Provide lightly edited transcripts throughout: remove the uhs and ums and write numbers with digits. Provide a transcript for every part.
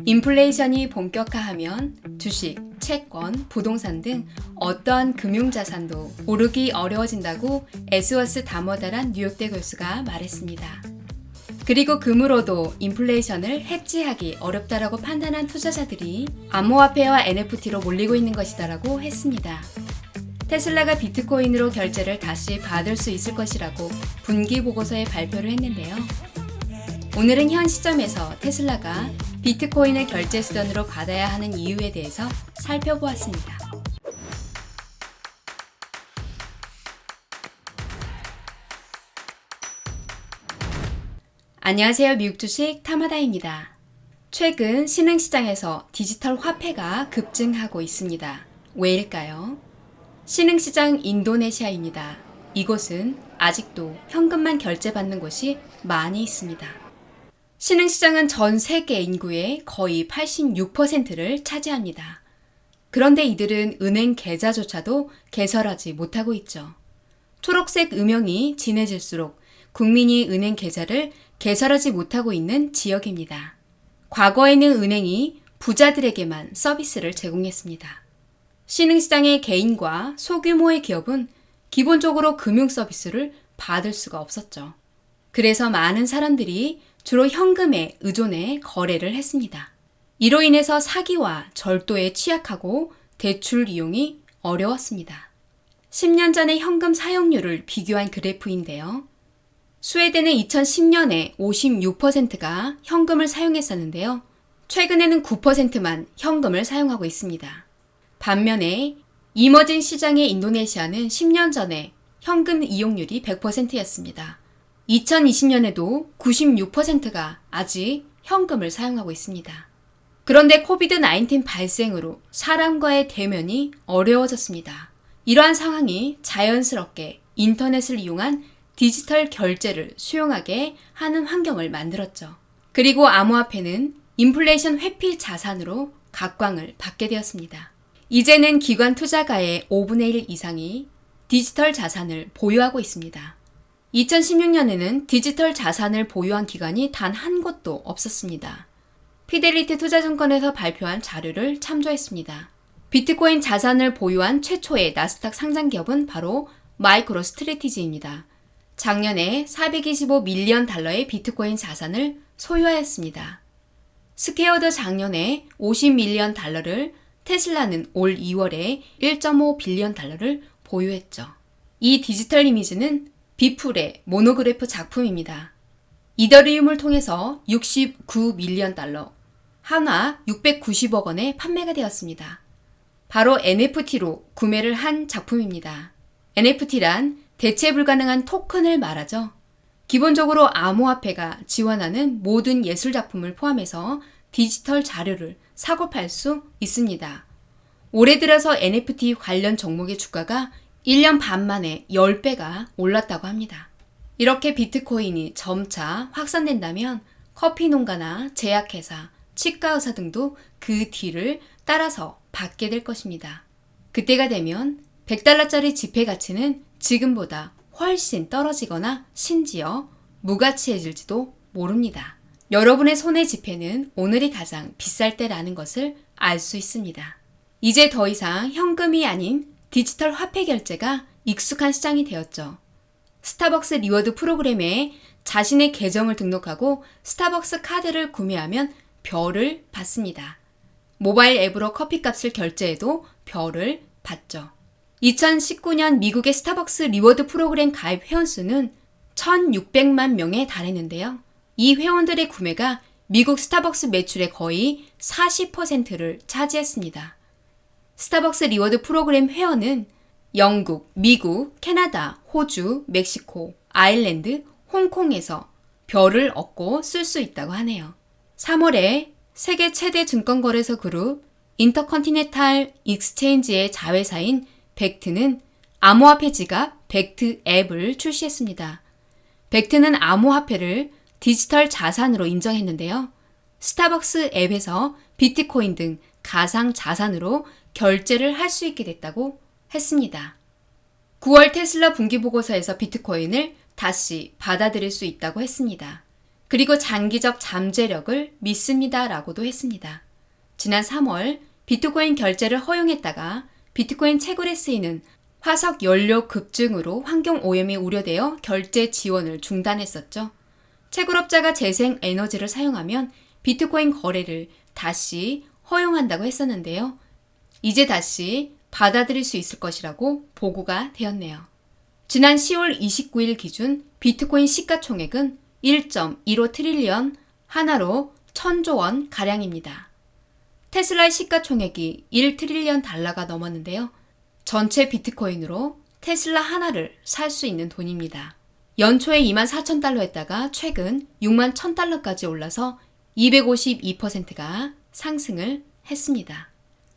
인플레이션이 본격화하면 주식, 채권, 부동산 등 어떠한 금융자산도 오르기 어려워진다고 에스워스 다머다란 뉴욕대 교수가 말했습니다. 그리고 금으로도 인플레이션을 해지하기 어렵다라고 판단한 투자자들이 암호화폐와 NFT로 몰리고 있는 것이다라고 했습니다. 테슬라가 비트코인으로 결제를 다시 받을 수 있을 것이라고 분기 보고서에 발표를 했는데요. 오늘은 현 시점에서 테슬라가 비트코인을 결제 수단으로 받아야 하는 이유에 대해서 살펴보았습니다. 안녕하세요. 미국 주식 타마다입니다. 최근 신흥시장에서 디지털 화폐가 급증하고 있습니다. 왜일까요? 신흥시장 인도네시아입니다. 이곳은 아직도 현금만 결제받는 곳이 많이 있습니다. 신흥시장은 전 세계 인구의 거의 86%를 차지합니다. 그런데 이들은 은행 계좌조차도 개설하지 못하고 있죠. 초록색 음영이 진해질수록 국민이 은행 계좌를 개설하지 못하고 있는 지역입니다. 과거에는 은행이 부자들에게만 서비스를 제공했습니다. 신흥시장의 개인과 소규모의 기업은 기본적으로 금융 서비스를 받을 수가 없었죠. 그래서 많은 사람들이 주로 현금에 의존해 거래를 했습니다. 이로 인해서 사기와 절도에 취약하고 대출 이용이 어려웠습니다. 10년 전의 현금 사용률을 비교한 그래프인데요. 스웨덴은 2010년에 56%가 현금을 사용했었는데요. 최근에는 9%만 현금을 사용하고 있습니다. 반면에 이머징 시장의 인도네시아는 10년 전에 현금 이용률이 100%였습니다. 2020년에도 96%가 아직 현금을 사용하고 있습니다. 그런데 코비드-19 발생으로 사람과의 대면이 어려워졌습니다. 이러한 상황이 자연스럽게 인터넷을 이용한 디지털 결제를 수용하게 하는 환경을 만들었죠. 그리고 암호화폐는 인플레이션 회피 자산으로 각광을 받게 되었습니다. 이제는 기관 투자가의 5분의 1 이상이 디지털 자산을 보유하고 있습니다. 2016년에는 디지털 자산을 보유한 기관이 단 한 곳도 없었습니다. 피델리티 투자증권에서 발표한 자료를 참조했습니다. 비트코인 자산을 보유한 최초의 나스닥 상장 기업은 바로 마이크로 스트래티지입니다. 작년에 425밀리언 달러의 비트코인 자산을 소유하였습니다. 스퀘어도 작년에 50밀리언 달러를, 테슬라는 올 2월에 1.5 빌리언 달러를 보유했죠. 이 디지털 이미지는 비풀의 모노그래프 작품입니다. 이더리움을 통해서 69밀리언 달러, 한화 690억 원에 판매가 되었습니다. 바로 NFT로 구매를 한 작품입니다. NFT란 대체 불가능한 토큰을 말하죠. 기본적으로 암호화폐가 지원하는 모든 예술작품을 포함해서 디지털 자료를 사고 팔 수 있습니다. 올해 들어서 NFT 관련 종목의 주가가 1년 반 만에 10배가 올랐다고 합니다. 이렇게 비트코인이 점차 확산된다면 커피 농가나 제약회사, 치과의사 등도 그 뒤를 따라서 받게 될 것입니다. 그때가 되면 100달러짜리 지폐 가치는 지금보다 훨씬 떨어지거나 심지어 무가치해질지도 모릅니다. 여러분의 손의 지폐는 오늘이 가장 비쌀 때라는 것을 알 수 있습니다. 이제 더 이상 현금이 아닌 디지털 화폐 결제가 익숙한 시장이 되었죠. 스타벅스 리워드 프로그램에 자신의 계정을 등록하고 스타벅스 카드를 구매하면 별을 받습니다. 모바일 앱으로 커피값을 결제해도 별을 받죠. 2019년 미국의 스타벅스 리워드 프로그램 가입 회원수는 1,600만 명에 달했는데요. 이 회원들의 구매가 미국 스타벅스 매출의 거의 40%를 차지했습니다. 스타벅스 리워드 프로그램 회원은 영국, 미국, 캐나다, 호주, 멕시코, 아일랜드, 홍콩에서 별을 얻고 쓸 수 있다고 하네요. 3월에 세계 최대 증권거래소 그룹 인터컨티넨탈 익스체인지의 자회사인 벡트는 암호화폐 지갑 벡트 앱을 출시했습니다. 벡트는 암호화폐를 디지털 자산으로 인정했는데요. 스타벅스 앱에서 비트코인 등 가상 자산으로 결제를 할 수 있게 됐다고 했습니다. 9월 테슬라 분기보고서에서 비트코인을 다시 받아들일 수 있다고 했습니다. 그리고 장기적 잠재력을 믿습니다 라고도 했습니다. 지난 3월 비트코인 결제를 허용했다가 비트코인 채굴에 쓰이는 화석 연료 급증으로 환경 오염이 우려되어 결제 지원을 중단했었죠. 채굴업자가 재생 에너지를 사용하면 비트코인 거래를 다시 허용한다고 했었는데요. 이제 다시 받아들일 수 있을 것이라고 보고가 되었네요. 지난 10월 29일 기준 비트코인 시가총액은 1.15 트릴리언, 하나로 1000조 원 가량입니다. 테슬라의 시가총액이 1 트릴리언 달러가 넘었는데요. 전체 비트코인으로 테슬라 하나를 살 수 있는 돈입니다. 연초에 24,000달러였다가 최근 61,000달러까지 올라서 252%가 상승을 했습니다.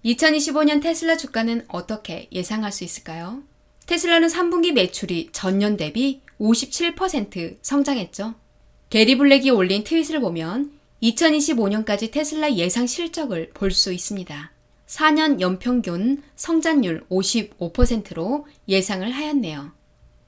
2025년 테슬라 주가는 어떻게 예상할 수 있을까요? 테슬라는 3분기 매출이 전년 대비 57% 성장했죠. 게리 블랙이 올린 트윗을 보면 2025년까지 테슬라 예상 실적을 볼 수 있습니다. 4년 연평균 성장률 55%로 예상을 하였네요.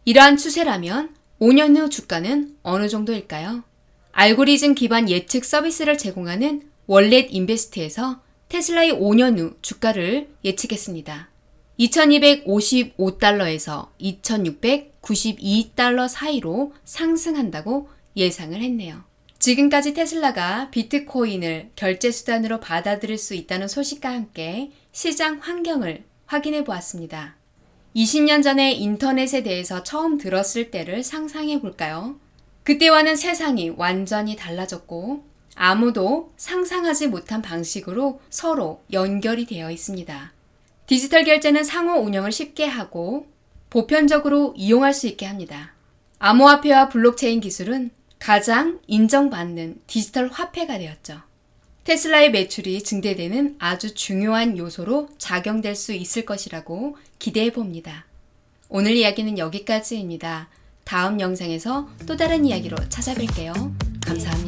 이러한 추세라면 5년 후 주가는 어느 정도일까요? 알고리즘 기반 예측 서비스를 제공하는 월렛 인베스트에서 테슬라의 5년 후 주가를 예측했습니다. 2255달러에서 2692달러 사이로 상승한다고 예상을 했네요. 지금까지 테슬라가 비트코인을 결제 수단으로 받아들일 수 있다는 소식과 함께 시장 환경을 확인해 보았습니다. 20년 전에 인터넷에 대해서 처음 들었을 때를 상상해 볼까요? 그때와는 세상이 완전히 달라졌고 아무도 상상하지 못한 방식으로 서로 연결이 되어 있습니다. 디지털 결제는 상호 운영을 쉽게 하고 보편적으로 이용할 수 있게 합니다. 암호화폐와 블록체인 기술은 가장 인정받는 디지털 화폐가 되었죠. 테슬라의 매출이 증대되는 아주 중요한 요소로 작용될 수 있을 것이라고 기대해 봅니다. 오늘 이야기는 여기까지입니다. 다음 영상에서 또 다른 이야기로 찾아뵐게요. 감사합니다.